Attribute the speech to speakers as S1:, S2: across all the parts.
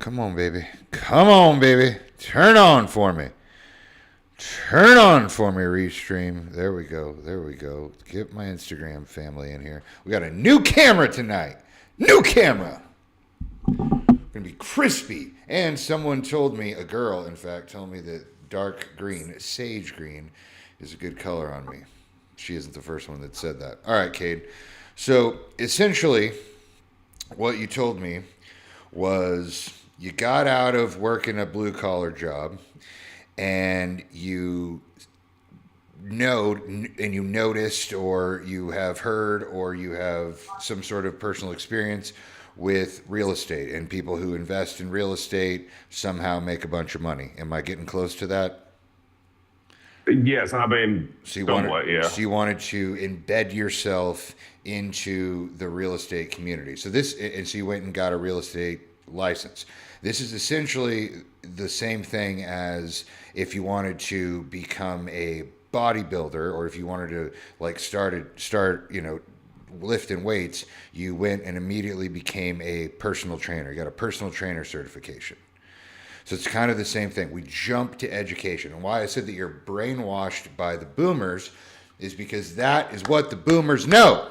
S1: Come on, baby. Come on, baby. Turn on for me. Turn on for me, Restream. There we go. There we go. Get my Instagram family in here. We got a new camera tonight. New camera. Gonna be crispy. And someone told me, a girl, in fact, told me that dark green, sage green, is a good color on me. She isn't the first one that said that. All right, Cade. So essentially, what you told me was you got out of working a blue collar job and you noticed or you have heard or you have some sort of personal experience with real estate, and people who invest in real estate somehow make a bunch of money. Am I getting close to that?
S2: Yes, I mean, somewhat, yeah.
S1: So you wanted to embed yourself into the real estate community. So you went and got a real estate license. This is essentially the same thing as if you wanted to become a bodybuilder, or if you wanted to like start lifting weights, you went and immediately became a personal trainer. You got a personal trainer certification. So it's kind of the same thing. We jump to education. And why I said that you're brainwashed by the boomers is because that is what the boomers know.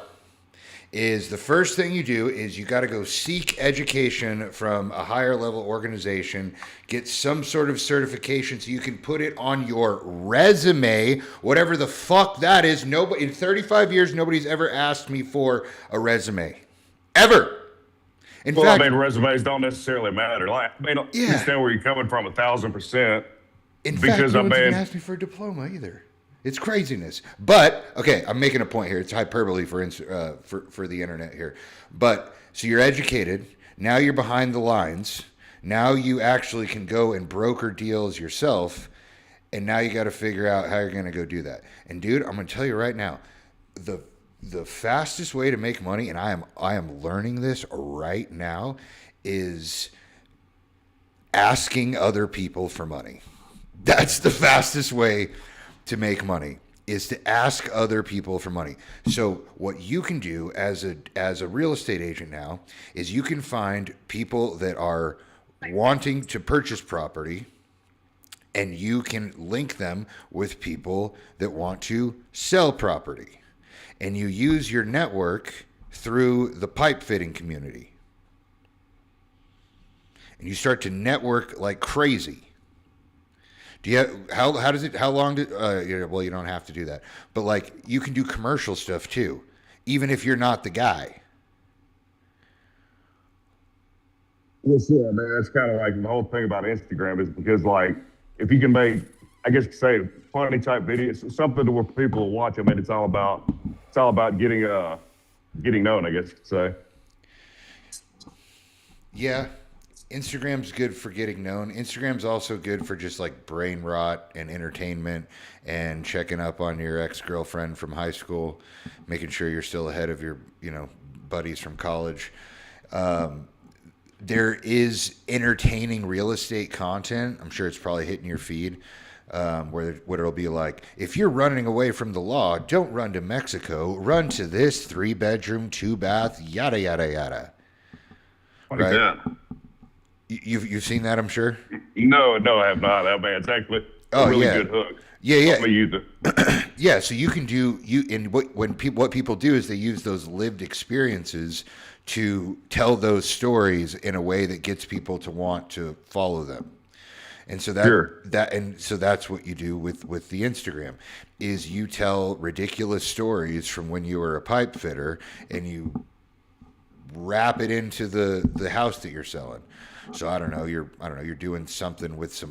S1: Is the first thing you do is you got to go seek education from a higher level organization, get some sort of certification so you can put it on your resume, whatever the fuck that is. Nobody in 35 years, nobody's ever asked me for a resume, ever. In fact,
S2: I mean, resumes don't necessarily matter. Like, I understand where you're coming from 1,000%.
S1: In fact, no one's even asked me for a diploma either. It's craziness. But, okay, I'm making a point here. It's hyperbole for the internet here. But, so you're educated. Now you're behind the lines. Now you actually can go and broker deals yourself. And now you got to figure out how you're going to go do that. And, dude, I'm going to tell you right now, the fastest way to make money, and I am learning this right now, is asking other people for money. That's the fastest way to make money, is to ask other people for money. So what you can do as a real estate agent now is you can find people that are wanting to purchase property, and you can link them with people that want to sell property. And you use your network through the pipe fitting community. And you start to network like crazy. Do you how long well, you don't have to do that. But like, you can do commercial stuff too, even if you're not the guy.
S2: Well, sure, man. That's kind of like the whole thing about Instagram is because, like, if you can make, I guess, say, funny type videos, something to where people will watch. I mean, it's all about getting known, I guess you could say.
S1: Yeah. Instagram's good for getting known. Instagram's also good for just like brain rot and entertainment and checking up on your ex-girlfriend from high school, making sure you're still ahead of your, buddies from college. There is entertaining real estate content. I'm sure it's probably hitting your feed. Where it'll be like, if you're running away from the law, don't run to Mexico. Run to this 3-bedroom, 2-bath, yada yada yada.
S2: Like that.
S1: You've seen that, I'm sure.
S2: No, I have not. That man, it's actually a really good hook.
S1: Yeah.
S2: I'm use it.
S1: Yeah, so you can do what people do is they use those lived experiences to tell those stories in a way that gets people to want to follow them. And so that's what you do with the Instagram, is you tell ridiculous stories from when you were a pipe fitter and you wrap it into the house that you're selling. So I don't know, you're doing something with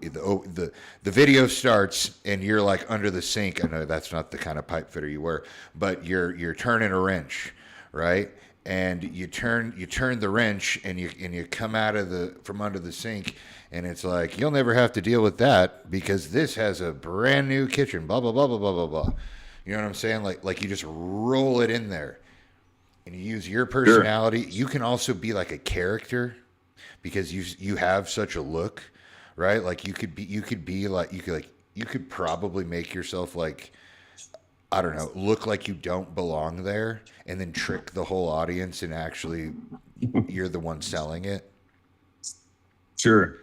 S1: the video starts and you're like under the sink. I know that's not the kind of pipe fitter you were, but you're turning a wrench, right? And you turn the wrench and you come out of from under the sink, and it's like, you'll never have to deal with that because this has a brand new kitchen, blah blah blah blah blah blah blah. You know what I'm saying? Like you just roll it in there and you use your personality. Sure. You can also be like a character because you have such a look, right? Like you could probably make yourself like, I don't know, look like you don't belong there and then trick the whole audience and actually you're the one selling it.
S2: Sure.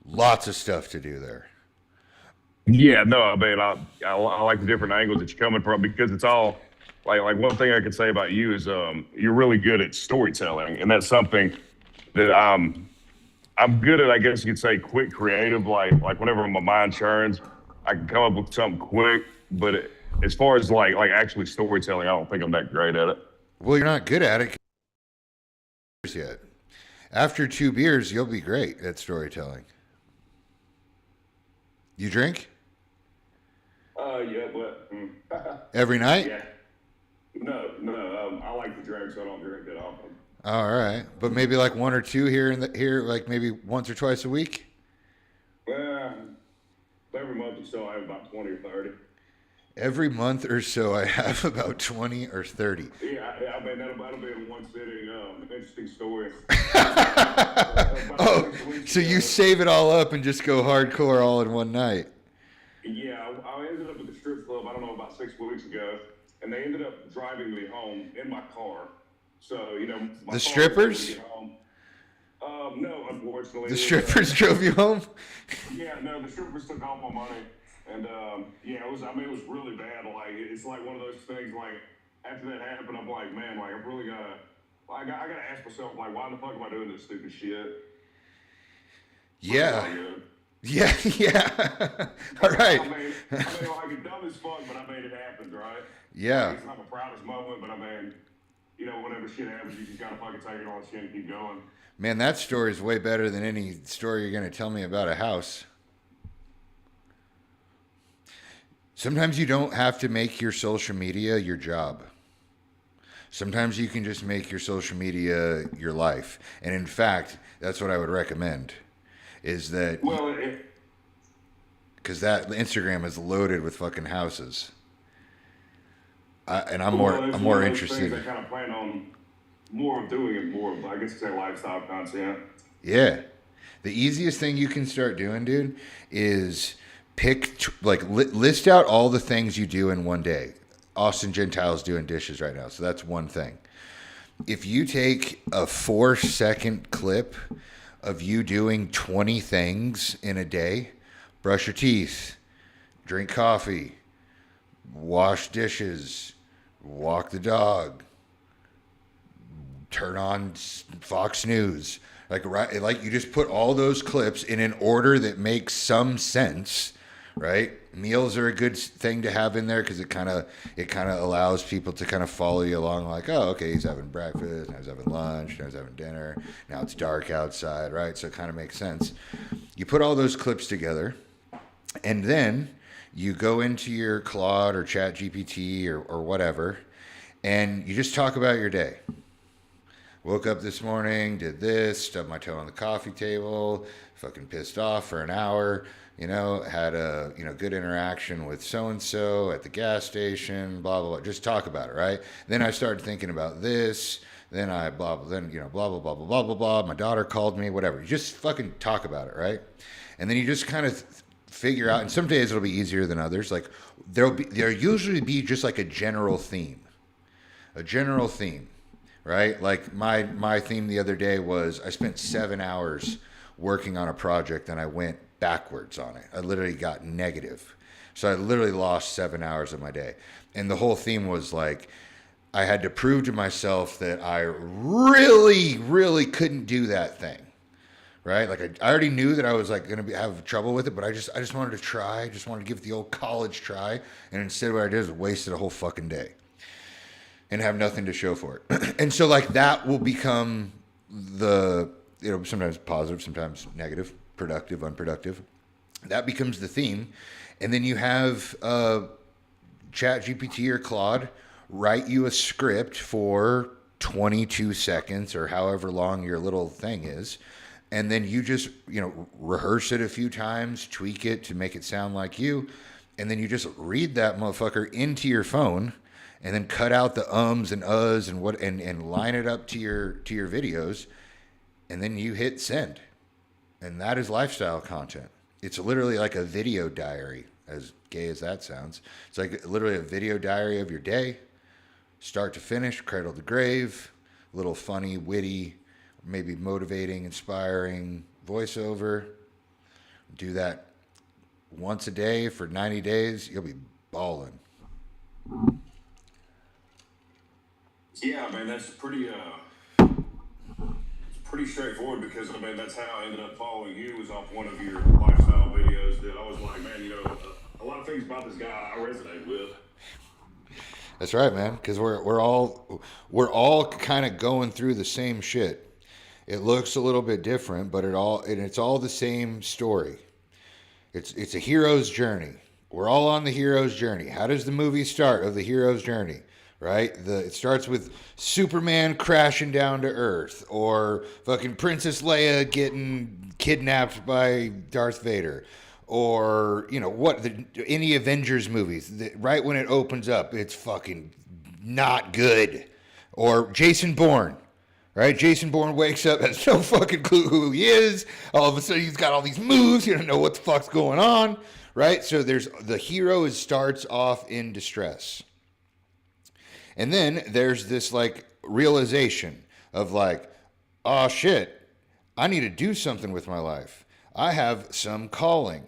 S1: Lots of stuff to do there.
S2: Yeah, no, I mean, I like the different angles that you're coming from because it's all like one thing I can say about you is you're really good at storytelling, and that's something that I'm good at. I guess you could say quick creative. Like whenever my mind churns, I can come up with something quick. But as far as like actually storytelling, I don't think I'm that great at it.
S1: Well, you're not good at it yet. After 2 beers, you'll be great at storytelling. You drink
S2: Yeah, but
S1: every night?
S2: yeah, no. I like to drink, so I don't drink that often.
S1: All right, but maybe like one or two here, like maybe once or twice a week.
S2: Uh, every month or so, I have about 20 or 30.
S1: Every month or so, I have about 20 or 30.
S2: Yeah, I mean that'll be in one sitting. Interesting story. About
S1: Oh,
S2: 6 weeks
S1: so you
S2: ago,
S1: save it all up and just go hardcore all in one night.
S2: yeah, I ended up at the strip club. I don't know about 6 weeks ago, and they ended up driving me home in my car. So my
S1: The
S2: car was able to
S1: strippers?
S2: get home. No, unfortunately,
S1: The
S2: it was,
S1: strippers drove you home?
S2: yeah, no, the strippers took all my money, and yeah, it was. I mean, it was really bad. Like it's like one of those things. Like after that happened, I'm like, man, like I'm really gotta. I gotta ask myself, like, why the fuck am I doing this stupid shit? But it's all
S1: Yeah.
S2: good.
S1: Yeah, yeah. All right.
S2: Like it's dumb as fuck, but I made it happen, right? Like
S1: Yeah.
S2: it's not my proudest moment, but I mean, whenever shit happens, you just gotta fucking take it on the chin and keep going.
S1: Man, that story is way better than any story you're going to tell me about a house. Sometimes you don't have to make your social media your job. Sometimes you can just make your social media your life. And in fact, that's what I would recommend is that
S2: Well,
S1: because that Instagram is loaded with fucking houses. And I'm
S2: well, it's
S1: I'm
S2: one
S1: more
S2: of those things I
S1: interested.
S2: kind of plan on more of doing it, more of, I guess, say lifestyle content.
S1: Yeah. The easiest thing you can start doing, dude, is list out all the things you do in one day. Austin Gentile's doing dishes right now, so that's one thing. If you take a 4 second clip of you doing 20 things in a day, brush your teeth, drink coffee, wash dishes, walk the dog, turn on Fox News. Like you just put all those clips in an order that makes some sense, right? Meals are a good thing to have in there because it kind of allows people to kind of follow you along. Like, oh, okay, he's having breakfast, now he's having lunch, now he's having dinner, now it's dark outside, right? So it kind of makes sense. You put all those clips together, and then you go into your Claude or Chat GPT or whatever, and you just talk about your day. Woke up this morning, did this, stubbed my toe on the coffee table, fucking pissed off for an hour, had a, good interaction with so and so at the gas station, blah blah blah. Just talk about it, right? Then I started thinking about this, then I blah blah then, blah blah blah blah blah blah blah. My daughter called me, whatever. You just fucking talk about it, right? And then you just kind of figure out, and some days it'll be easier than others. Like there'll usually be just like a general theme. A general theme. Right? Like my theme the other day was I spent 7 hours working on a project and I went backwards on it. I literally got negative. So I literally lost 7 hours of my day. And the whole theme was like I had to prove to myself that I really, really couldn't do that thing. Right? Like I already knew that I was like going to have trouble with it, but I just wanted to try. I just wanted to give it the old college try. And instead what I did is wasted a whole fucking day and have nothing to show for it. And so like that will become the, sometimes positive, sometimes negative, productive, unproductive. That becomes the theme. And then you have Chat GPT or Claude write you a script for 22 seconds or however long your little thing is. And then you just, rehearse it a few times, tweak it to make it sound like you. And then you just read that motherfucker into your phone and then cut out the ums and uhs and line it up to your videos, and then you hit send. And that is lifestyle content. It's literally like a video diary, as gay as that sounds. It's like literally a video diary of your day, start to finish, cradle to grave, little funny, witty, maybe motivating, inspiring, voiceover. Do that once a day for 90 days. You'll be balling.
S3: Yeah, man, that's pretty straightforward because I mean that's how I ended up following you was off one of your lifestyle videos that I was like, man, a lot of things about this guy I resonate with.
S1: That's right, man. Because we're all kind of going through the same shit. It looks a little bit different, but it's all the same story. It's a hero's journey. We're all on the hero's journey. How does the movie start of the hero's journey? Right? It starts with Superman crashing down to Earth, or fucking Princess Leia getting kidnapped by Darth Vader, or any Avengers movies. Right when it opens up, it's fucking not good. Or Jason Bourne. Right? Jason Bourne wakes up, has no fucking clue who he is. All of a sudden, he's got all these moves. You don't know what the fuck's going on. Right? So the hero starts off in distress. And then there's this like realization of like, oh shit, I need to do something with my life. I have some calling.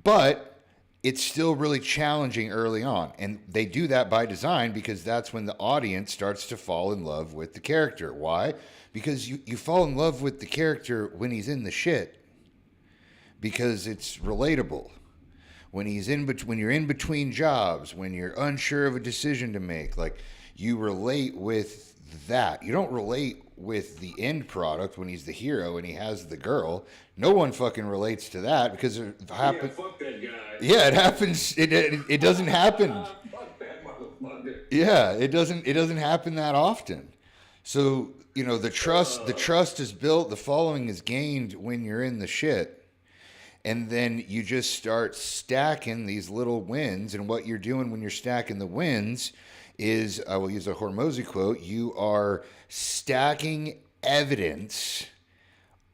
S1: But it's still really challenging early on. And they do that by design because that's when the audience starts to fall in love with the character. Why? Because you fall in love with the character when he's in the shit. Because it's relatable. When you're in between jobs, when you're unsure of a decision to make, like you relate with that. You don't relate with the end product when he's the hero and he has the girl. No one fucking relates to that because it happens.
S3: Yeah, fuck that guy.
S1: Yeah, it happens. It doesn't happen.
S3: Fuck that motherfucker.
S1: Yeah, it doesn't happen that often. So the trust is built, the following is gained when you're in the shit. And then you just start stacking these little wins. And what you're doing when you're stacking the wins is, I will use a Hormozy quote, you are stacking evidence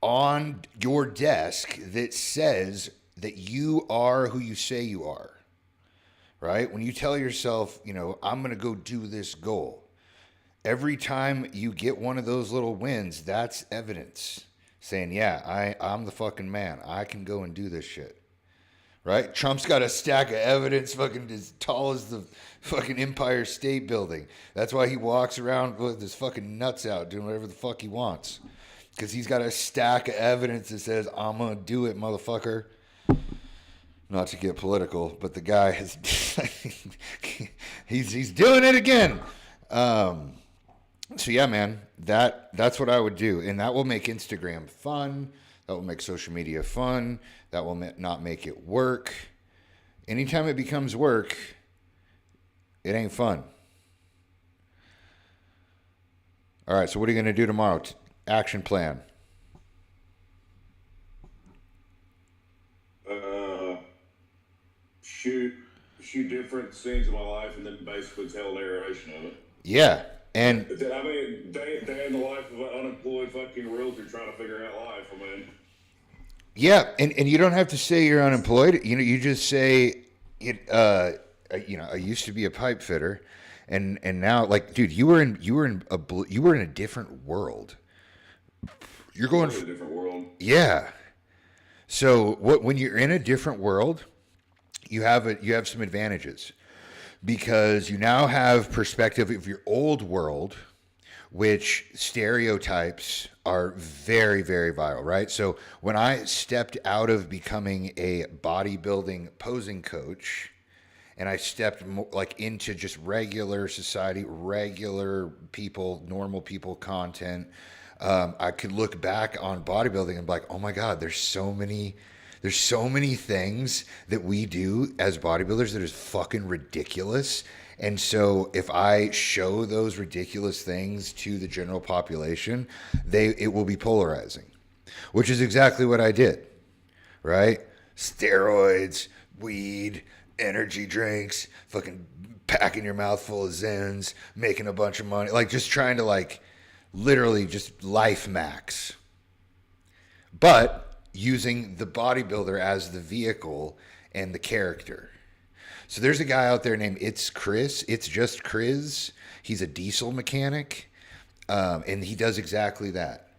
S1: on your desk that says that you are who you say you are. Right? When you tell yourself, I'm going to go do this goal. Every time you get one of those little wins, that's evidence. Saying, yeah, I'm the fucking man. I can go and do this shit. Right? Trump's got a stack of evidence fucking as tall as the fucking Empire State Building. That's why he walks around with his fucking nuts out doing whatever the fuck he wants. Because he's got a stack of evidence that says, I'm going to do it, motherfucker. Not to get political, but the guy is he's doing it again. So yeah, man, that's what I would do, and that will make Instagram fun. That will make social media fun. That will not make it work. Anytime it becomes work, it ain't fun. All right, so what are you going to do tomorrow? Action plan.
S3: Shoot different scenes of my life, and then basically tell a narration of it.
S1: Yeah. And
S3: I mean, day in the life of an unemployed fucking realtor trying to figure out life. I mean,
S1: yeah, and you don't have to say you're unemployed. You just say, I used to be a pipe fitter, and now, like, dude, you were in a different world. You're going
S3: a different world.
S1: Yeah. So when you're in a different world, you have some advantages. Because you now have perspective of your old world, which stereotypes are very, very viral, right? So when I stepped out of becoming a bodybuilding posing coach, and I stepped into just regular society, regular people, normal people content, I could look back on bodybuilding and be like, oh my God, there's so many things that we do as bodybuilders that is fucking ridiculous. And so if I show those ridiculous things to the general population, it will be polarizing, which is exactly what I did, right? Steroids, weed, energy drinks, fucking packing your mouth full of Zens, making a bunch of money, like just trying to literally just life max. But using the bodybuilder as the vehicle and the character. So there's a guy out there named It's Just Chris. He's a diesel mechanic, and he does exactly that.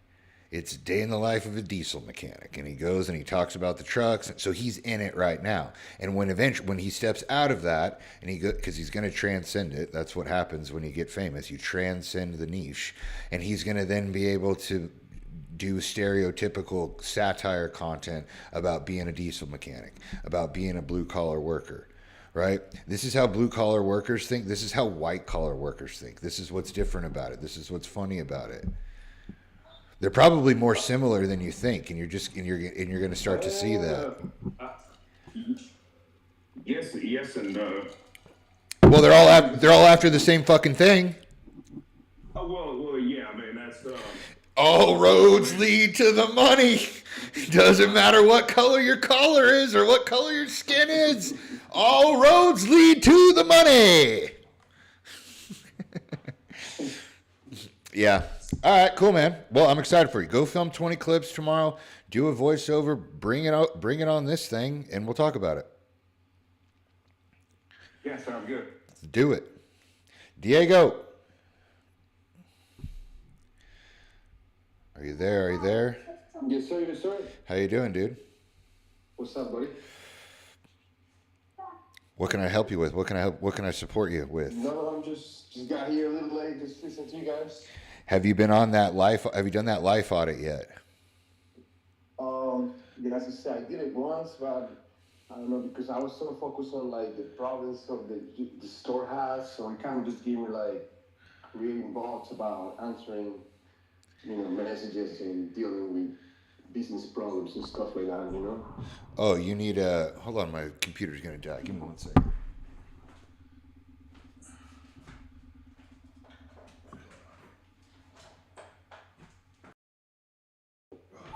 S1: It's Day in the Life of a Diesel Mechanic, and he goes and he talks about the trucks. So he's in it right now. And when he steps out of that, and because he's going to transcend it, that's what happens when you get famous. You transcend the niche, and he's going to then be able to do stereotypical satire content about being a diesel mechanic, about being a blue collar worker. Right? This is how blue collar workers think. This is how white collar workers think. This is what's different about it. This is what's funny about it. They're probably more similar than you think, and you're going to start to see that.
S3: Yes, and
S1: Well, they're all after the same fucking thing.
S3: well, yeah. I mean, that's
S1: All roads lead to the money. Doesn't matter what color your collar is or what color your skin is. All roads lead to the money. Yeah. All right, cool, man. Well, I'm excited for you. Go film 20 clips tomorrow. Do a voiceover. Bring it on this thing, and we'll talk about it.
S3: yeah, sounds good.
S1: Do it. Diego. Are you there? Are you there?
S4: Yes, sir. Yes, sir.
S1: How you doing, dude?
S4: What's up, buddy?
S1: What can I help you with? What can I support you with?
S4: No, I'm just got here a little late. Just listening to you guys.
S1: Have you been on that life? Have you done that life audit yet?
S4: Yeah, as I said, I did it once, but I don't know because I was so focused on like the problems of the store has, so it kind of just gave me like creating bots about answering, messages and dealing with business problems and stuff like that.
S1: Oh, you need a... Hold on, my computer's going to die. Give me 1 second.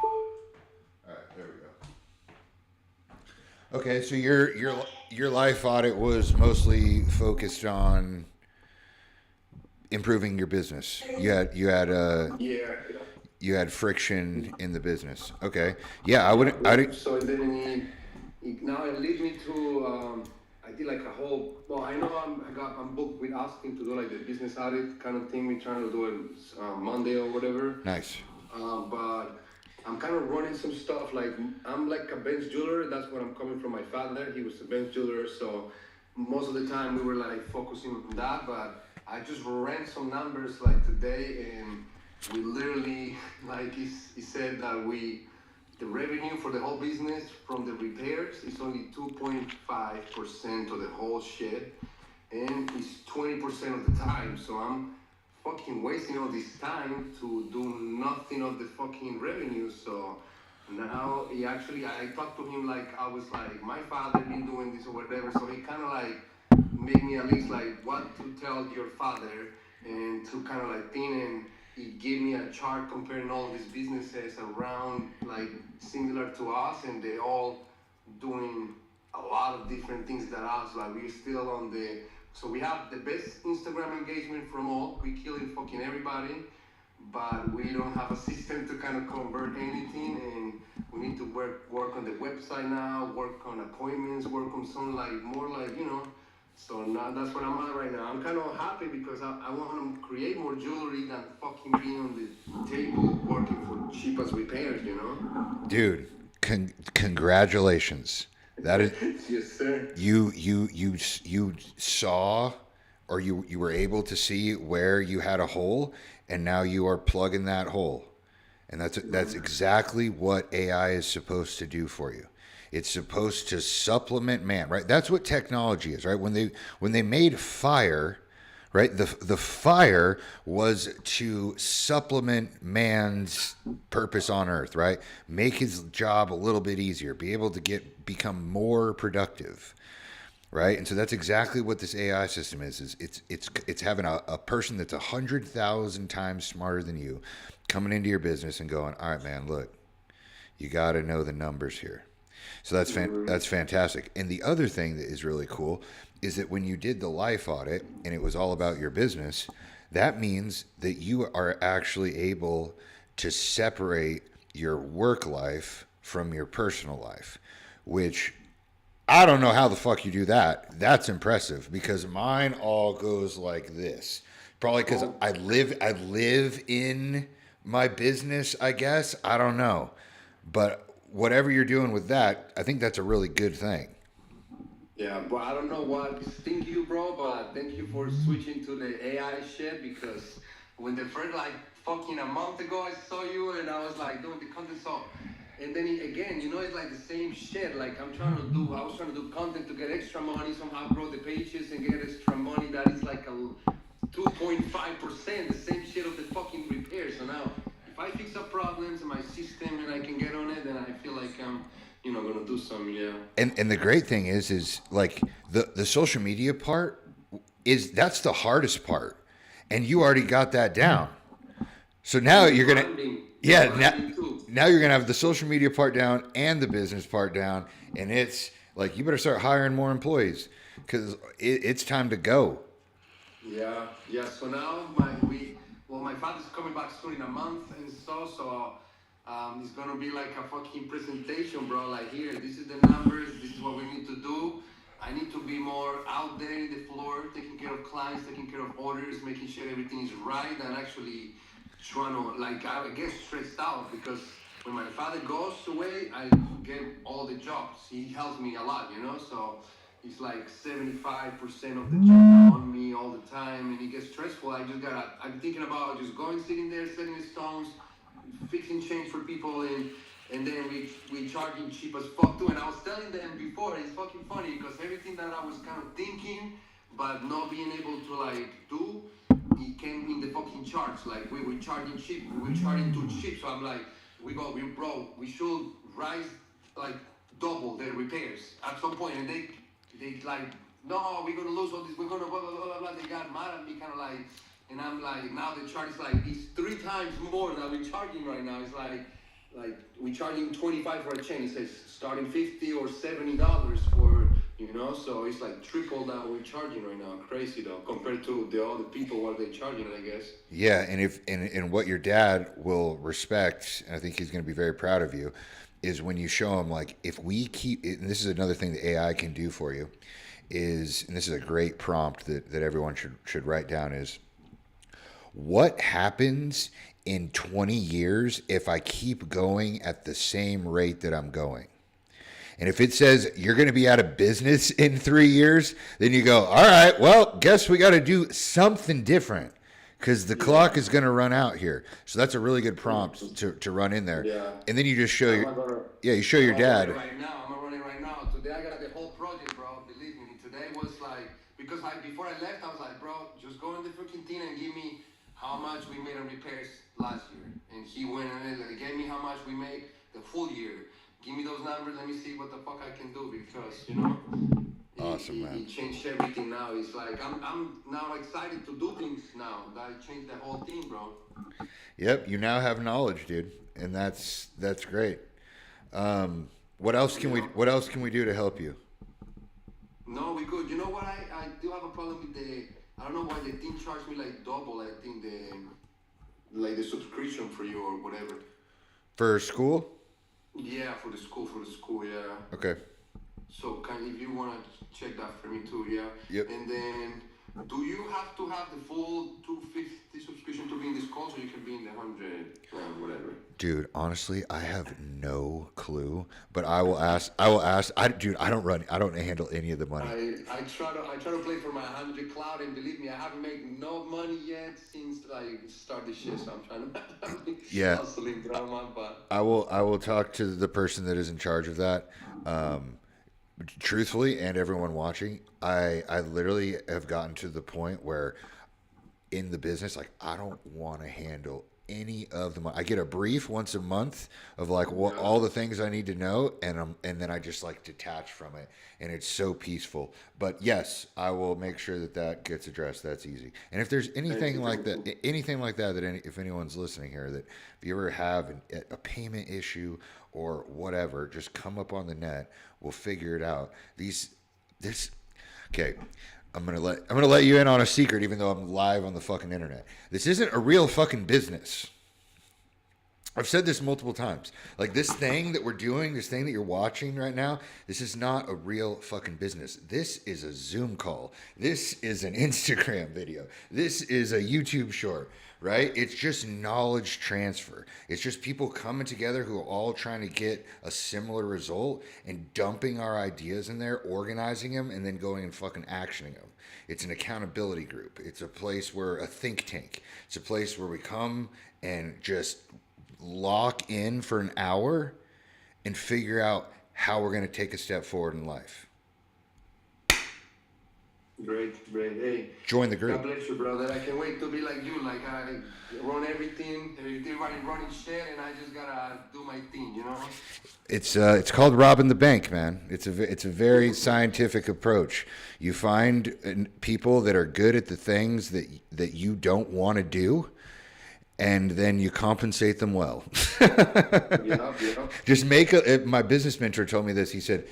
S1: All right, there we go. Okay, so your life audit was mostly focused on improving your business. You had friction in the business. Okay. Yeah,
S4: So then now it leads me to I did like a whole. Well, I know I'm booked with Austin to do like the business audit kind of thing. We're trying to do it Monday or whatever.
S1: Nice.
S4: But I'm kind of running some stuff. Like I'm like a bench jeweler. That's what I'm coming from my father. He was a bench jeweler, so most of the time we were like focusing on that. But I just ran some numbers like today, and we literally, like he said that the revenue for the whole business from the repairs is only 2.5% of the whole shit, and it's 20% of the time. So I'm fucking wasting all this time to do nothing of the fucking revenue. So now I talked to him like I was like my father been doing this or whatever. So he kind of like made me at least like what to tell your father and to kind of like think, and he gave me a chart comparing all these businesses around like similar to us, and they all doing a lot of different things than us. Like we're still on so we have the best Instagram engagement from all. We killing fucking everybody, but we don't have a system to kind of convert anything, and we need to work on the website now, work on appointments, work on some like more like So now that's what I'm at right now. I'm kind of happy because I want to create more jewelry than fucking being on the table working for cheap as repairs,
S1: Dude, congratulations. That is...
S4: Yes, sir.
S1: You saw, or you were able to see where you had a hole, and now you are plugging that hole. And that's exactly what AI is supposed to do for you. It's supposed to supplement man, right? That's what technology is, right? When they made fire, right? The fire was to supplement man's purpose on earth, right? Make his job a little bit easier, be able to become more productive, right? And so that's exactly what this AI system is it's having a person that's 100,000 times smarter than you coming into your business and going, all right, man, look, you got to know the numbers here. So that's fantastic. And the other thing that is really cool is that when you did the life audit and it was all about your business, that means that you are actually able to separate your work life from your personal life, which I don't know how the fuck you do that. That's impressive because mine all goes like this. Probably because I live in My business, I guess, I don't know. But whatever you're doing with that, I think that's a really good thing.
S4: Yeah, but I don't know what sting you, bro. But thank you for switching to the AI shit because when the first like fucking a month ago I saw you and I was like doing the content so, and then again, it's like the same shit. Like I was trying to do content to get extra money somehow, grow the pages and get extra money. That is like a 2.5%, the same shit of the fucking repair. So now, if I fix up problems in my system and I can get on it, then I feel like I'm gonna do some, yeah.
S1: And the great thing is like the social media part that's the hardest part, and you already got that down. So now you're gonna, yeah, now you're gonna have the social media part down and the business part down, and it's like you better start hiring more employees because it's time to go.
S4: Yeah, yeah. So now my father's coming back soon in a month and it's gonna be like a fucking presentation, bro. Like here, this is the numbers, this is what we need to do. I need to be more out there in the floor, taking care of clients, taking care of orders, making sure everything is right, and actually trying to like I get stressed out because when my father goes away, I get all the jobs. He helps me a lot, so it's like 75% of the job on me all the time, and it gets stressful. I'm thinking about just going, sitting there, setting the stones, fixing change for people, and then we charging cheap as fuck too. And I was telling them before, it's fucking funny because everything that I was kind of thinking, but not being able to like do, it came in the fucking charge. Like we were charging cheap, we were charging too cheap. So I'm like, we should rise like double the repairs at some point, and they like, no, we're gonna lose all this, we're gonna blah blah blah blah. They got mad at me, kind of like, and I'm like, now the charge is like it's 3 times more than we're charging right now. It's like we're charging 25 for a chain. It says starting $50 or $70 for, so it's like triple that we're charging right now. Crazy though, compared to the other people what they charging, I guess.
S1: Yeah, and what your dad will respect, and I think he's going to be very proud of you, is when you show him like if we keep, and this is another thing that AI can do for you, and this is a great prompt that everyone should write down is what happens in 20 years if I keep going at the same rate that I'm going. And if it says you're going to be out of business in 3 years, then you go, all right, well, guess we got to do something different because the clock is going to run out here. So that's a really good prompt to run in there.
S4: Yeah.
S1: And then you just show you show your
S4: I'm
S1: dad.
S4: Right now, I'm running right now. Today I got the whole project, bro. Believe me. Today was like because before I left, I was like, bro, just go in the freaking thing and give me how much we made on repairs last year. And he went and gave me how much we made the full year. Give me those numbers. Let me see what the fuck I can do because
S1: Awesome, man.
S4: He changed everything now. It's like I'm now excited to do things now. That changed the whole thing, bro.
S1: Yep, you now have knowledge, dude, and that's great. What else can we do to help you?
S4: No, we good. You know what? I do have a problem with I don't know why the thing charged me like double. I think the subscription for you or whatever.
S1: For school?
S4: Yeah, for the school, yeah.
S1: Okay.
S4: So if you want to check that for me too, yeah.
S1: Yep.
S4: And then, do you have to have the full 250 subscription to be in this call, so you can be in the 100 or whatever?
S1: Dude, honestly, I have no clue, but I will ask. I don't handle any of the money.
S4: I try to play for my 100 cloud, and believe me, I haven't made no money yet since I started this shit. So I'm trying to hustling drama, but
S1: I will talk to the person that is in charge of that. Truthfully, and everyone watching, I literally have gotten to the point where in the business, like I don't want to handle any of the money. I get a brief once a month of like what all the things I need to know, and then I just like detach from it, and it's so peaceful. But yes, I will make sure that gets addressed. That's easy. And if there's anything like that, if anyone's listening here, that if you ever have a payment issue or whatever, just come up on the net. We'll figure it out. Okay. I'm gonna let you in on a secret, even though I'm live on the fucking internet. This isn't a real fucking business. I've said this multiple times. Like this thing that we're doing, this thing that you're watching right now, this is not a real fucking business. This is a Zoom call. This is an Instagram video. This is a YouTube short, right? It's just knowledge transfer. It's just people coming together who are all trying to get a similar result and dumping our ideas in there, organizing them, and then going and fucking actioning them. It's an accountability group. It's a place where a think tank. It's a place where we come and just lock in for an hour and figure out how we're going to take a step forward in life.
S4: Great. Hey,
S1: Join the group.
S4: God bless you, brother. I can't wait to be like you. Like I run everything, everybody running shit, and I just gotta do my thing, you know.
S1: It's called robbing the bank, man. It's a very scientific approach. You find people that are good at the things that you don't want to do, and then you compensate them well.
S4: Yeah.
S1: Just my business mentor told me this. He said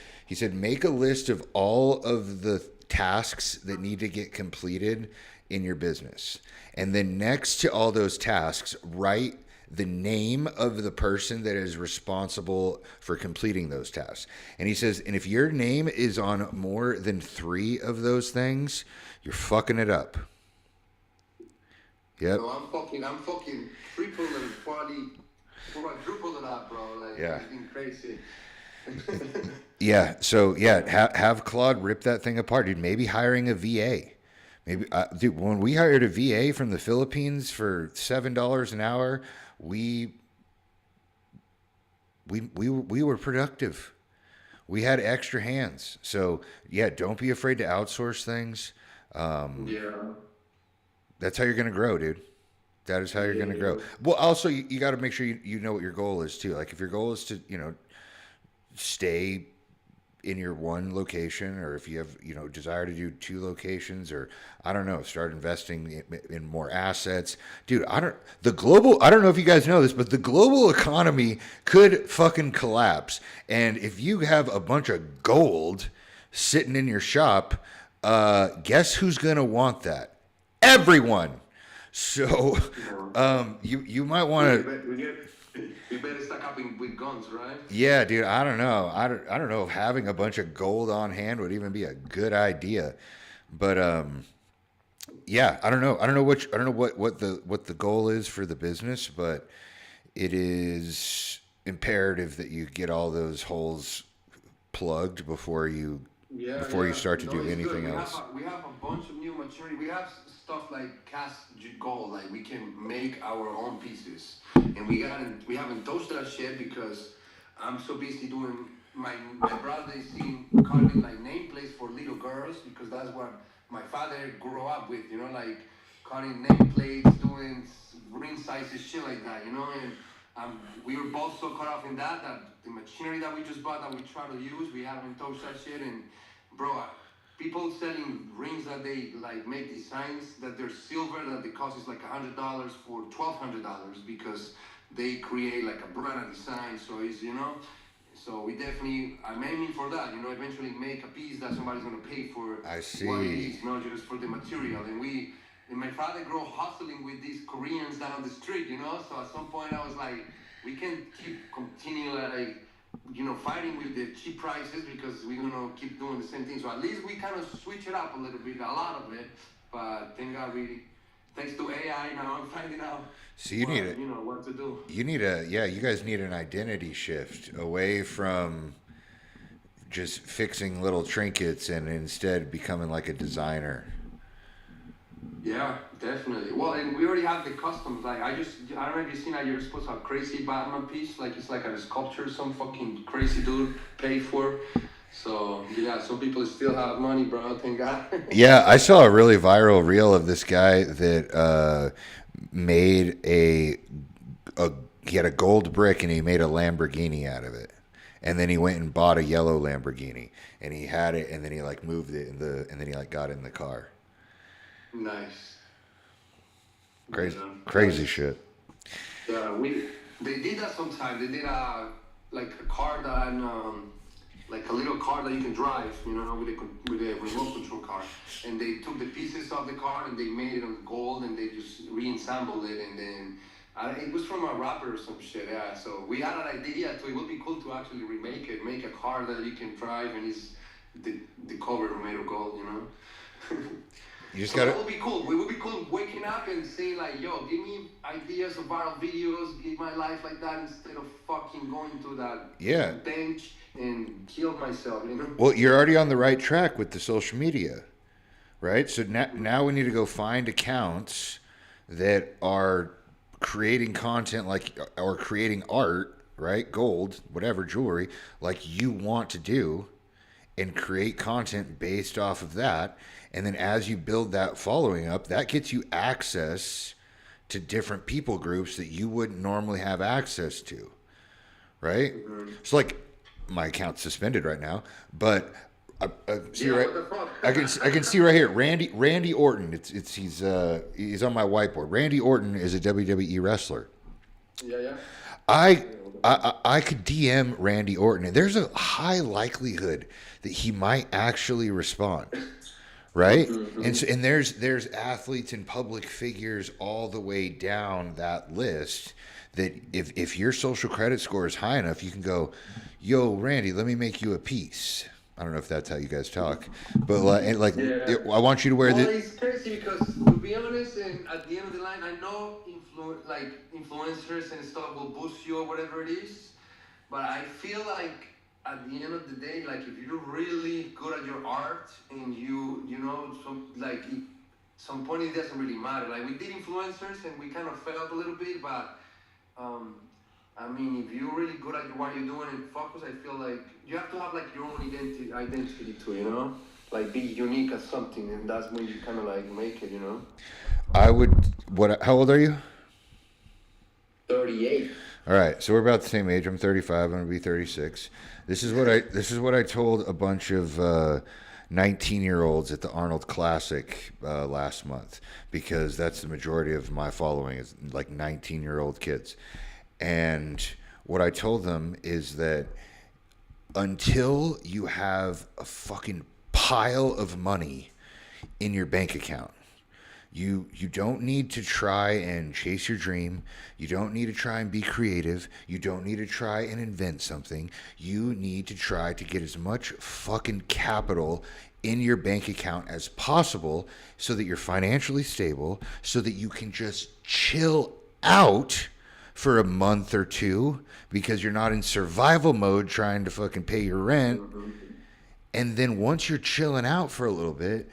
S1: make a list of all of the tasks that need to get completed in your business. And then next to all those tasks, write the name of the person that is responsible for completing those tasks. And he says, and if your name is on more than 3 of those things, you're fucking it up. Yep.
S4: No, I'm fucking triple and quadruple it up, bro. Like,
S1: Yeah.
S4: it's been crazy.
S1: Yeah. So yeah, have Claude rip that thing apart, dude. Maybe hiring a VA. Maybe, dude. When we hired a VA from the Philippines for $7 an hour, we were productive. We had extra hands. So yeah, don't be afraid to outsource things.
S4: Yeah.
S1: That's how you're going to grow, dude. That is how you're going to grow. Well, also you got to make sure you know what your goal is too. Like if your goal is to, stay in your one location, or if you have, desire to do 2 locations, or I don't know, start investing in more assets. Dude, I don't know if you guys know this, but the global economy could fucking collapse. And if you have a bunch of gold sitting in your shop, guess who's going to want that? Everyone. So, you might want to.
S4: We better stack up with guns, right?
S1: Yeah, dude. I don't know. I don't know if having a bunch of gold on hand would even be a good idea. But yeah, I don't know. I don't know what the goal is for the business, but it is imperative that you get all those holes plugged before you start to do anything else.
S4: We have a bunch of new machinery. We have stuff like cast gold, like we can make our own pieces, and we haven't touched that shit because I'm so busy doing my brother is carving like nameplates for little girls, because that's what my father grew up with, like cutting nameplates, doing ring sizes, shit like that, and we were both so caught up in that the machinery that we just bought that we try to use, we haven't touched that shit. And bro, people selling rings that they like make designs that they're silver, that the cost is like $100 for $1,200 because they create like a brand design. So it's, so we definitely, I'm aiming for that, eventually make a piece that somebody's gonna pay for.
S1: I see.
S4: What it is, not just for the material. And my father grew up hustling with these Koreans down the street, so at some point I was like, we can't continue like, fighting with the cheap prices, because we're gonna keep doing the same thing. So at least we kind of switch it up a little bit, a lot of it. But thanks to AI, now I'm finding out.
S1: So you need
S4: what to do.
S1: You guys need an identity shift away from just fixing little trinkets and instead becoming like a designer.
S4: Yeah, definitely. Well, and we already have the customs. Like I don't know if you've seen that. You're supposed to have crazy Batman piece. Like it's like a sculpture some fucking crazy dude paid for. So yeah, some people still have money, bro. Thank God.
S1: Yeah, I saw a really viral reel of this guy that made he had a gold brick and he made a Lamborghini out of it. And then he went and bought a yellow Lamborghini and he had it, and then he like moved it and then he like got in the car.
S4: Nice.
S1: Crazy shit.
S4: Yeah, they did that sometime. They did like a car that like a little car that you can drive, with a remote control car. And they took the pieces of the car and they made it on gold, and they just re-assembled it, and then It was from a rapper or some shit, yeah. So we had an idea, so it would be cool to actually remake it, make a car that you can drive, and it's the cover made of gold, you know.
S1: You just
S4: So
S1: gotta.
S4: that would be cool. It would be cool waking up and saying like, "Yo, give me ideas of viral videos, give my life like that instead of fucking going to that
S1: Yeah.
S4: bench and kill myself," you know.
S1: Well, you're already on the right track with the social media, right? So now we need to go find accounts that are creating content like or creating art, right? Gold, whatever, jewelry, like you want to do, and create content based off of that. And then as you build that following up, that gets you access to different people groups that you wouldn't normally have access to, right? So like my account's suspended right now, but see
S4: Yeah,
S1: right,
S4: what the fuck?
S1: I can see right here, Randy Orton. He's on my whiteboard. Randy Orton is a WWE wrestler.
S4: Yeah, yeah.
S1: I could DM Randy Orton, and there's a high likelihood that he might actually respond, right? And there's athletes and public figures all the way down that list that if your social credit score is high enough, you can go, "Yo, Randy, let me make you a piece." I don't know if that's how you guys talk, but
S4: Yeah.
S1: I want you to wear
S4: Well,
S1: this.
S4: it's crazy because to be honest, and at the end of the line, I know influencers and stuff will boost you or whatever it is, but I feel like at the end of the day, like if you're really good at your art and you know some point it doesn't really matter. Like we did influencers and we kind of failed a little bit, but I mean, if you're really good at what you're doing and focus, I feel like you have to have like your own identity too, you know? Like be unique at something, and that's when you kind of like make it, you know?
S1: I would. What? How old are you?
S4: 38.
S1: All right, so we're about the same age. I'm 35. I'm gonna be 36. This is what I told a bunch of 19-year-olds at the Arnold Classic last month, because that's the majority of my following is like 19-year-old kids. And what I told them is that until you have a fucking pile of money in your bank account, you don't need to try and chase your dream. You don't need to try and be creative. You don't need to try and invent something. You need to try to get as much fucking capital in your bank account as possible so that you're financially stable, so that you can just chill out for a month or two because you're not in survival mode trying to fucking pay your rent. And then once you're chilling out for a little bit,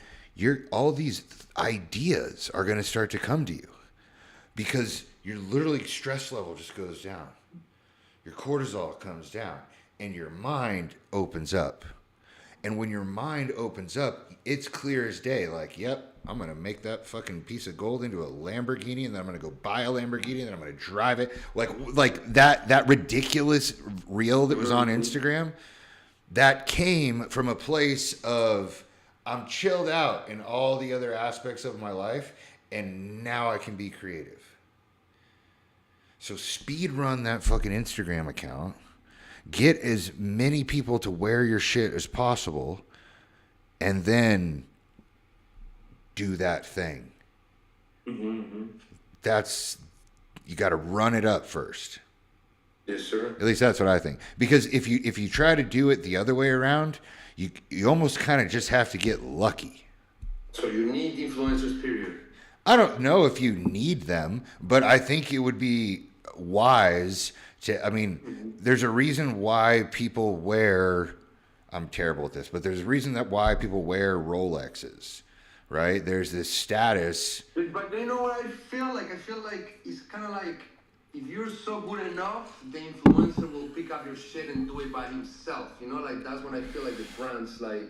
S1: all these ideas are going to start to come to you because your literally stress level just goes down. Your cortisol comes down and your mind opens up. And when your mind opens up, it's clear as day. Like, yep, I'm going to make that fucking piece of gold into a Lamborghini, and then I'm going to go buy a Lamborghini, and then I'm going to drive it. Like that ridiculous reel that was on Instagram, that came from a place of I'm chilled out in all the other aspects of my life, and now I can be creative. So speed run that fucking Instagram account. Get as many people to wear your shit as possible, and then do that thing. That's, you got to run it up first.
S4: Yes, sir.
S1: At least that's what I think. Because if you try to do it the other way around, you almost kind of just have to get lucky.
S4: So you need influencers, period.
S1: I don't know if you need them, but I think it would be wise to, I mean, there's a reason why people wear, I'm terrible at this, but there's a reason why people wear Rolexes, right? There's this status.
S4: But you know what I feel like? I feel like it's kind of like if you're so good enough, the influencer will pick up your shit and do it by himself. You know, like that's when I feel like the brands, like,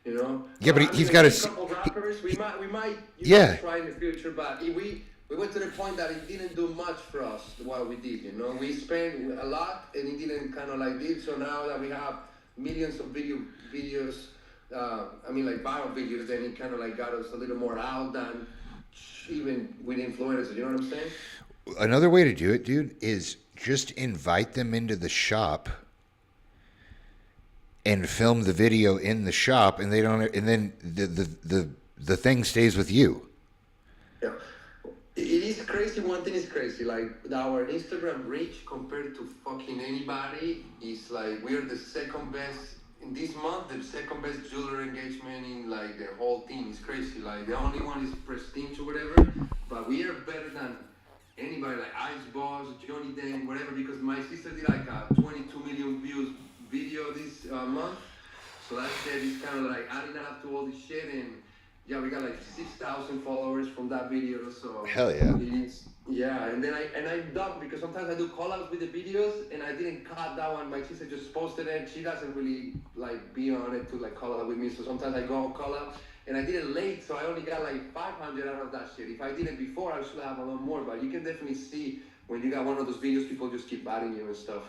S4: you know.
S1: Yeah, but he's
S4: I mean,
S1: got
S4: a
S1: to.
S4: couple rappers. We might
S1: Yeah.
S4: try in the future, but we went to the point that it didn't do much for us what we did. You know, we spent a lot and it didn't kind of like did. So now that we have millions of videos, I mean like viral videos, then it kind of like got us a little more out than even with influencers. You know what I'm saying?
S1: Another way to do it, dude, is just invite them into the shop and film the video in the shop, and they don't, and then the thing stays with you.
S4: Yeah. It is crazy honestly, one thing is crazy. Like our Instagram reach compared to fucking anybody is like we're the second best in this month. The second best jeweler engagement in like the whole team. It's crazy. Like the only one is Prestige or whatever, but we are better than anybody like Ice Boss, Johnny Dan, whatever. Because my sister did like a 22 million views video this month. So that shit is kind of like adding up to all this shit, and yeah, we got like 6,000 followers from that video. So
S1: Hell yeah.
S4: it's, yeah, and then I'm dumb because sometimes I do collabs with the videos, and I didn't cut that one. My sister just posted it. She doesn't really like be on it to like collab with me. So sometimes I go collab, and I did it late, so I only got like 500 out of that shit. If I did it before, I should have a lot more. But you can definitely see when you got one of those videos, people just keep adding you and stuff.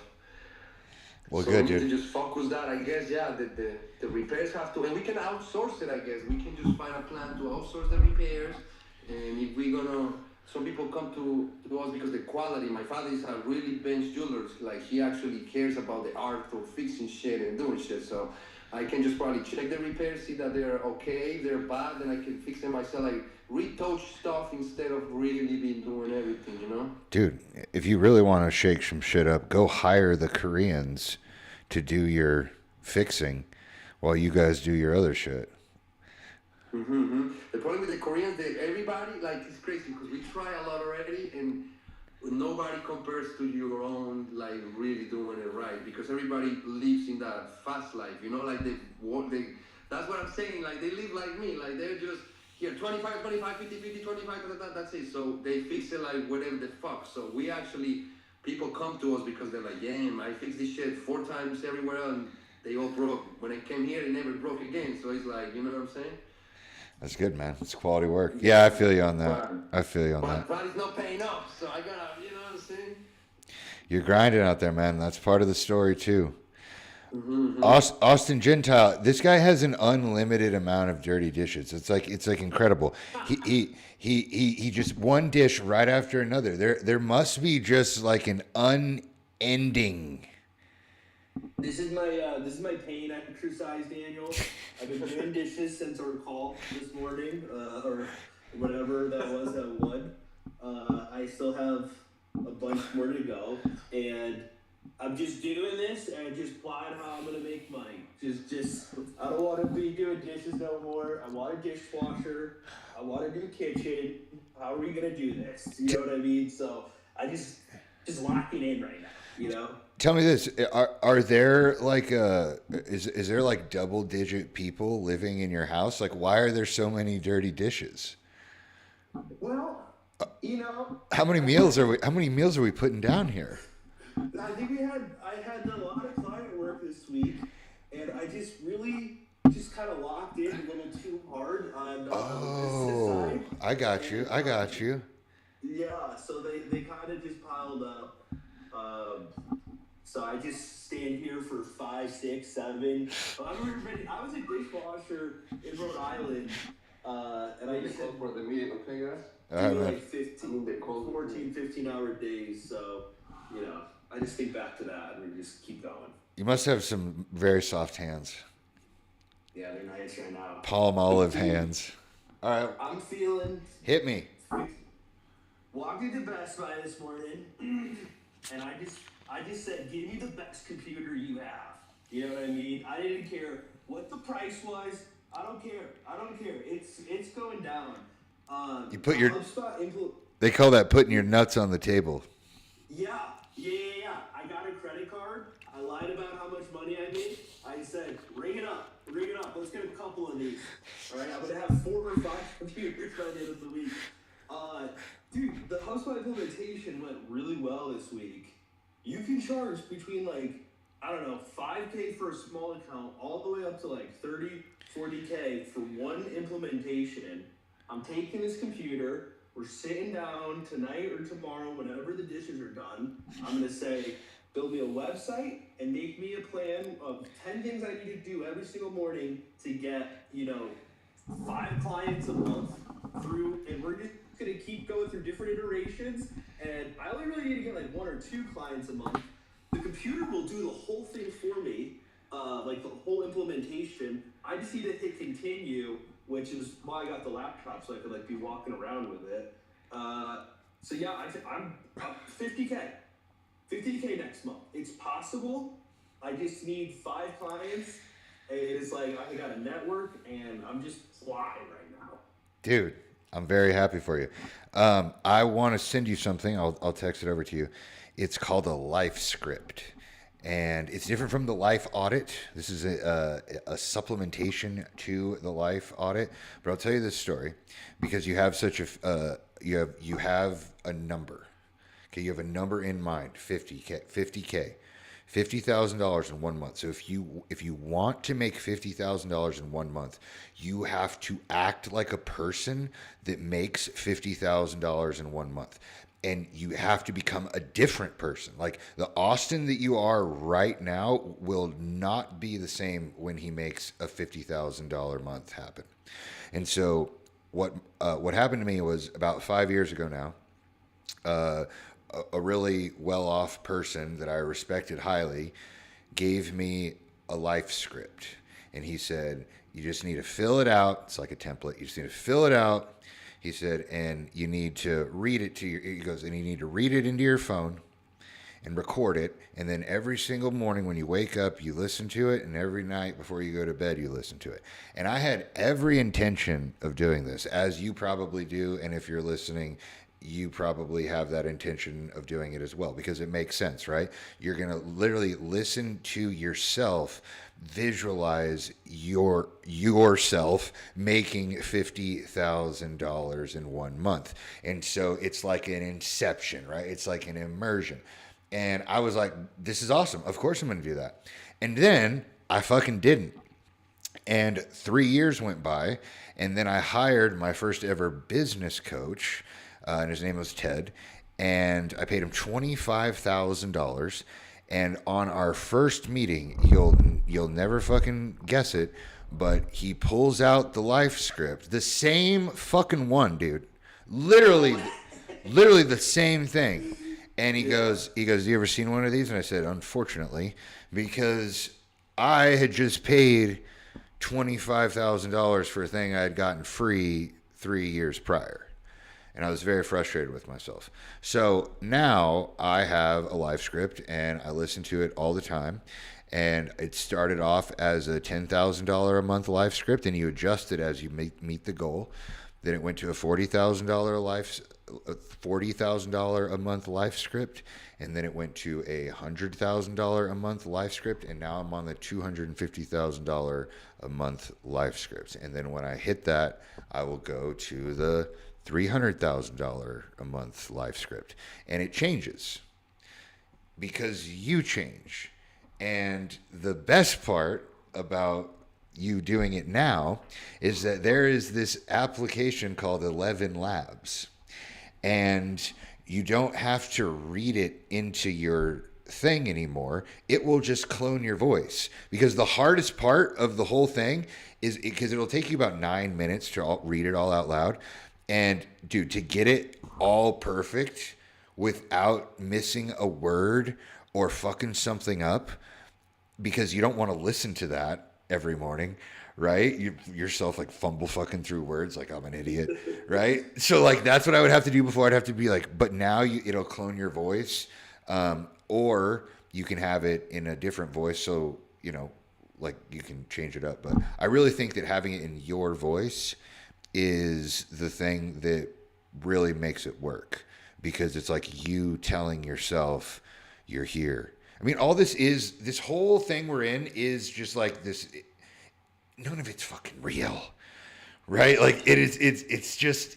S1: Well,
S4: So
S1: good,
S4: we need
S1: dude.
S4: to just focus that, I guess, yeah, the repairs have to, and we can outsource it, I guess. We can just find a plan to outsource the repairs, and if we're gonna, some people come to us because the quality, my father is a really bench jeweler, like he actually cares about the art of fixing shit and doing shit, so I can just probably check the repairs, see that they're okay, if they're bad, then I can fix them myself, like retouch stuff instead of really being doing everything, you know?
S1: Dude, if you really want to shake some shit up, go hire the Koreans to do your fixing while you guys do your other shit.
S4: The problem with the Koreans, everybody, like, it's crazy because we try a lot already and nobody compares to your own, like, really doing it right because everybody lives in that fast life, you know, like, that's what I'm saying, like, they live like me, like, they're just, here, 25, 25, 50, 50, 25, that's it, so they fix it like whatever the fuck, so we actually, people come to us because they're like, damn, I fixed this shit 4 times everywhere else, and they all broke. When I came here, it never broke again. So it's like, you know what I'm saying?
S1: That's good, man. It's quality work. Yeah, I feel you on that. I feel you on that.
S4: But it's not paying off, so I gotta, you know what I'm saying?
S1: You're grinding out there, man. That's part of the story too. Austin Gentile, this guy has an unlimited amount of dirty dishes. It's like incredible. He just one dish right after another. There must be just like an unending.
S5: This is my pain exercise, Daniel. I've been doing dishes since our call this morning, or whatever that was at Wood. I still have a bunch more to go, and I'm just doing this and just plotting how I'm gonna make money. Just I don't want to be doing dishes no more. I want a dishwasher. I want to do kitchen. How are we gonna do this? You know what I mean? So I just locking in right now. You know.
S1: Tell me this: are there like is there like double digit people living in your house? Like, why are there so many dirty dishes?
S5: Well, you know.
S1: How many meals are we putting down here?
S5: I think I had a lot of client work this week, and I just really kind of locked in a little too hard on
S1: Oh,
S5: this side.
S1: I got you.
S5: Yeah, so they kind of just piled up. So I just stand here for 5, 6, 7. I was a dishwasher in Rhode Island, and I just had
S4: for the meeting, okay, guys?
S1: All right,
S5: like 14, 15-hour days. So, you know, I just think back to that and we just keep going.
S1: You must have some very soft hands.
S5: Yeah, they're nice right now.
S1: Palm olive hands. All right,
S5: I'm feeling.
S1: hit me.
S5: Walked into Best Buy this morning, and I just said, "Give me the best computer you have." You know what I mean? I didn't care what the price was. I don't care. It's going down.
S1: You put your.
S5: HubSpot
S1: They call that putting your nuts on the table.
S5: Yeah. I got a credit card. I lied about how much money I made. I said, ring it up. Let's get a couple of these. All right, I'm gonna have 4 or 5 computers by the end of the week. Dude, the HubSpot implementation went really well this week. You can charge between like, I don't know, $5K for a small account, all the way up to like 30, 40K for one implementation. I'm taking this computer. We're sitting down tonight or tomorrow, whenever the dishes are done. I'm gonna say, build me a website and make me a plan of 10 things I need to do every single morning to get, 5 clients a month through, and we're just gonna keep going through different iterations. And I only really need to get like 1 or 2 clients a month. The computer will do the whole thing for me, like the whole implementation. I just need to hit continue, which is why I got the laptop, so I could like be walking around with it. So yeah, I'm 50K. 50K next month. It's possible. I just need 5 clients. It's like I got a network, and I'm just flying right now.
S1: Dude, I'm very happy for you. I want to send you something. I'll text it over to you. It's called a life script, and it's different from the life audit. This is a supplementation to the life audit. But I'll tell you this story because you have such a you have a number. Okay, you have a number in mind, 50K, 50K. $50,000 in 1 month. So if you want to make $50,000 in 1 month, you have to act like a person that makes $50,000 in 1 month. And you have to become a different person. Like the Austin that you are right now will not be the same when he makes a $50,000 month happen. And so what happened to me was about 5 years ago now. A really well-off person that I respected highly gave me a life script. And he said, you just need to fill it out. It's like a template. You just need to fill it out. He said, and you need to read it he goes, and you need to read it into your phone and record it. And then every single morning when you wake up, you listen to it. And every night before you go to bed, you listen to it. And I had every intention of doing this, as you probably do. And if you're listening, you probably have that intention of doing it as well, because it makes sense, right? You're going to literally listen to yourself, visualize yourself making $50,000 in 1 month. And so it's like an inception, right? It's like an immersion. And I was like, this is awesome. Of course I'm going to do that. And then I fucking didn't. And 3 years went by, and then I hired my first ever business coach, and his name was Ted, and I paid him $25,000. And on our first meeting, you'll never fucking guess it, but he pulls out the life script, the same fucking one, dude, literally the same thing. And he goes, you ever seen one of these? And I said, unfortunately, because I had just paid $25,000 for a thing I had gotten free 3 years prior. And I was very frustrated with myself. So now I have a life script and I listen to it all the time. And it started off as a $10,000 a month life script, and you adjust it as you meet the goal. Then it went to a $40,000 a month life script, and then it went to a $100,000 a month life script, and now I'm on the $250,000 a month life scripts. And then when I hit that, I will go to the $300,000 a month life script, and it changes because you change. And the best part about you doing it now is that there is this application called 11 Labs, and you don't have to read it into your thing anymore. It will just clone your voice, because the hardest part of the whole thing is because it'll take you about 9 minutes to read it all out loud. And dude, to get it all perfect without missing a word or fucking something up, because you don't want to listen to that every morning, right? Yourself like fumble fucking through words like I'm an idiot, right? So like that's what I would have to do before. I'd have to be like, but now it'll clone your voice, or you can have it in a different voice, so like you can change it up. But I really think that having it in your voice is the thing that really makes it work, because it's like you telling yourself you're here. I mean, this whole thing we're in is just like this. None of it's fucking real, right? Like it's just,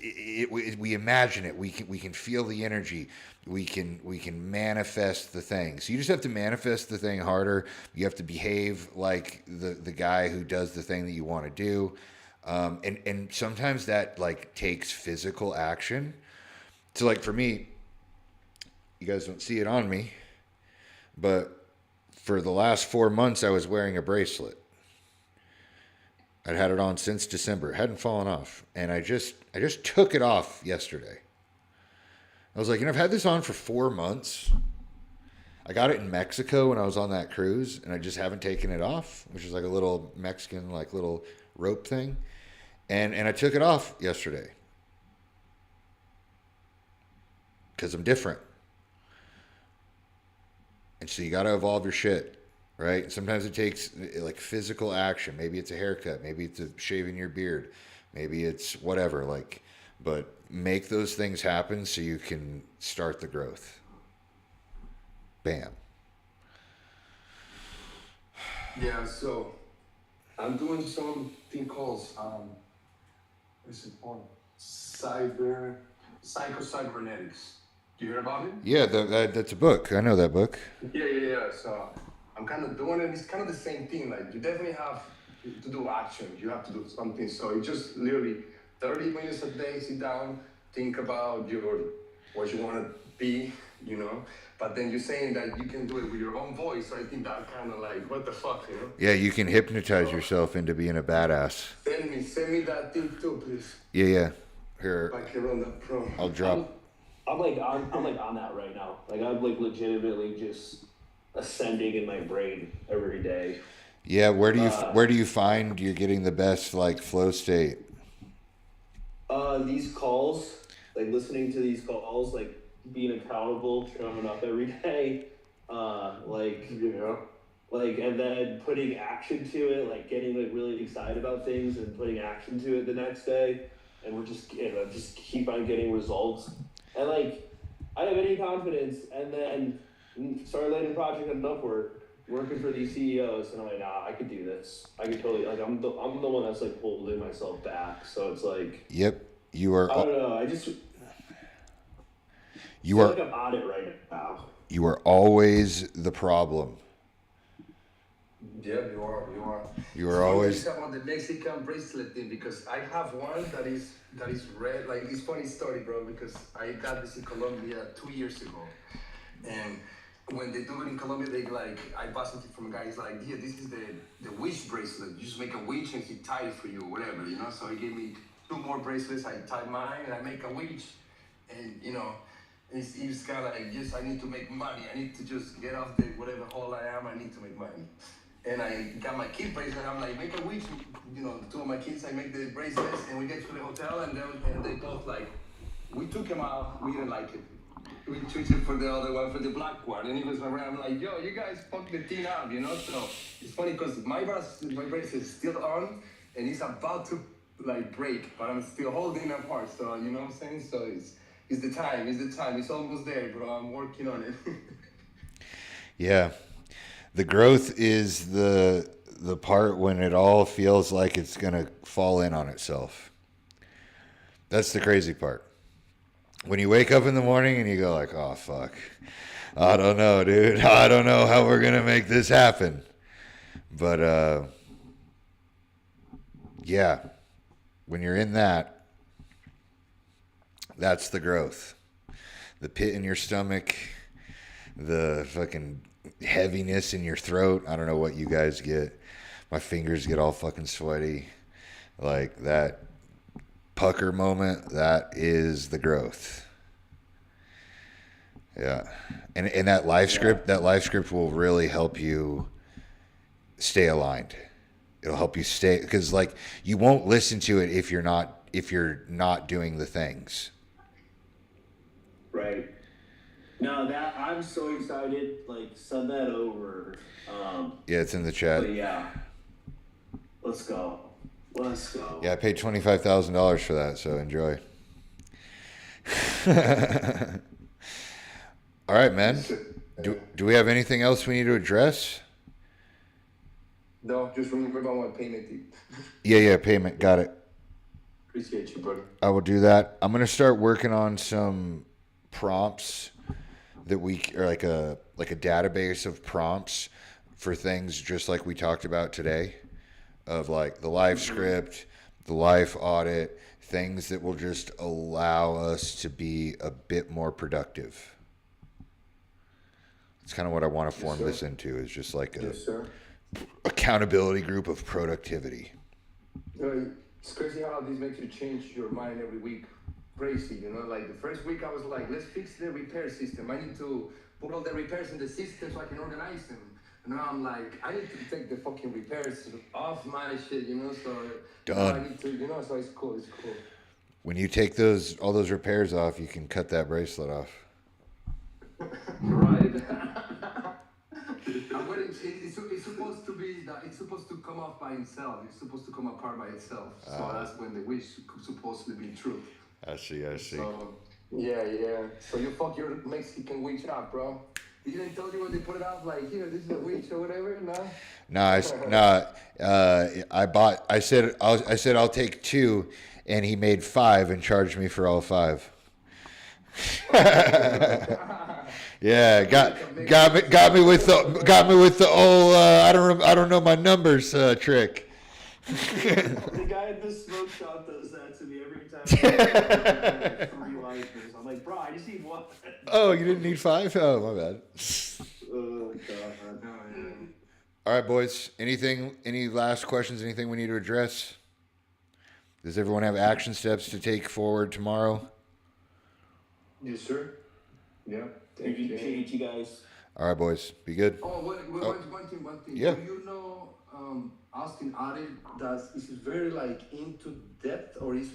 S1: we imagine it. We can feel the energy. We can manifest the thing. So you just have to manifest the thing harder. You have to behave like the guy who does the thing that you want to do. And sometimes that like takes physical action. So like for me, you guys don't see it on me, but for the last 4 months, I was wearing a bracelet. I'd had it on since December. It hadn't fallen off. And I just took it off yesterday. I was like, I've had this on for 4 months. I got it in Mexico when I was on that cruise, and I just haven't taken it off, which is like a little Mexican, like little rope thing. And I took it off yesterday. because I'm different. And so you got to evolve your shit, right? Sometimes it takes like physical action. Maybe it's a haircut. Maybe it's shaving your beard. Maybe it's whatever. Like, but make those things happen so you can start the growth. Bam.
S4: Yeah, so I'm doing something called what's it called? Psycho-cybernetics. You hear about it?
S1: Yeah, that's a book. I know that book.
S4: Yeah. So I'm kind of doing it. It's kind of the same thing. Like you definitely have to do action. You have to do something. So you just literally 30 minutes a day, sit down, think about what you want to be, you know. But then you're saying that you can do it with your own voice. So I think that kind of like, what the fuck, you know?
S1: Yeah, you can hypnotize yourself into being a badass.
S4: Send me that thing too, please.
S1: Yeah. Here,
S4: If I can run that pro.
S1: I'll drop.
S5: I'm like on that right now. Like I'm like legitimately just ascending in my brain every day.
S1: Yeah, where do you find you're getting the best like flow state?
S5: These calls, like listening to these calls, like being accountable, showing up every day, like and then putting action to it, like getting like really excited about things and putting action to it the next day, and we're just just keep on getting results. And like, I didn't have any confidence, and then started laying a project on Upwork, working for these CEOs, and I'm like, nah, I could do this. I could totally, like, I'm the one that's like holding myself back. So it's like,
S1: Yep, you are.
S5: I don't know. I just
S1: You
S5: feel
S1: are.
S5: like I'm on it right now.
S1: You are always the problem.
S4: Yeah, you are.
S1: You are always.
S4: Talk about the Mexican bracelet thing because I have one that is red. Like it's funny story, bro. Because I got this in Colombia 2 years ago, and when they do it in Colombia, they like I bought something from a guy. He's like, yeah, this is the wish bracelet. You just make a wish and he tie it for you, or whatever, you know. So he gave me 2 more bracelets. I tie mine and I make a wish, and you know. It's kind of like, yes, I need to make money. I need to just get off the whatever hole I am. I need to make money. And I got my kid bracelet. I'm like, make a wish. You know, 2 of my kids, I make the bracelets. And we get to the hotel, and they both like, we took him out. We didn't like it. We switched it for the other one, for the black one. And he was around like, yo, you guys fucked the thing up, you know? So it's funny because my bracelet is still on, and it's about to like break, but I'm still holding it apart. So, you know what I'm saying? So it's the time. It's almost there, bro. I'm working on it.
S1: Yeah, the growth is the part when it all feels like it's gonna fall in on itself. That's the crazy part. When you wake up in the morning and you go like, "Oh fuck, I don't know, dude. I don't know how we're gonna make this happen." But yeah, when you're in that, that's the growth. The pit in your stomach, the fucking heaviness in your throat. I don't know what you guys get. My fingers get all fucking sweaty. Like that pucker moment, that is the growth. Yeah. And that life script will really help you stay aligned. It'll help you stay, because like you won't listen to it if you're not doing the things.
S5: Right. No, that I'm so excited. Like, send that over.
S1: Yeah, it's in the chat.
S5: But yeah, let's go.
S1: Yeah, I paid $25,000 for that, so enjoy. All right, man. Do we have anything else we need to address?
S4: No, just remember about my payment tip.
S1: Yeah, payment. Got it.
S4: Appreciate you, brother.
S1: I will do that. I'm gonna start working on some prompts that are like a database of prompts for things just like we talked about today, of like the life script, the life audit, things that will just allow us to be a bit more productive. It's kind of what I want to form this into, is just like a accountability group of productivity.
S4: It's crazy how this makes you change your mind every week. Crazy, you know, like the first week I was like, let's fix the repair system. I need to put all the repairs in the system so I can organize them. And now I'm like, I need to take the fucking repairs off my shit, you know, so
S1: done.
S4: I need to, you know, so it's cool.
S1: When you take all those repairs off, you can cut that bracelet off.
S4: Right. And when it's supposed to be that it's supposed to come off by itself. It's supposed to come apart by itself. So that's when the wish supposedly be true.
S1: I see. I see.
S4: So yeah. So you fuck your Mexican wish up, bro. He didn't tell you when they put it out, like, here, this is a wish or whatever, no?
S1: I said I'll take 2, and he made 5 and charged me for all 5. Yeah, got me with the old I don't know my numbers trick.
S5: The guy at the smoke shop does that to me every time. I get 3 lifers. I'm like, bro, I just need 1.
S1: Oh, you didn't need 5? Oh, my bad.
S5: Oh god.
S1: All right, boys. Any last questions? Anything we need to address? Does everyone have action steps to take forward tomorrow?
S4: Yes, sir. Yeah.
S5: Appreciate you guys.
S1: All right, boys. Be good.
S4: Oh, one thing.
S1: Yeah.
S4: Do you know Austin Added is very like into depth, or is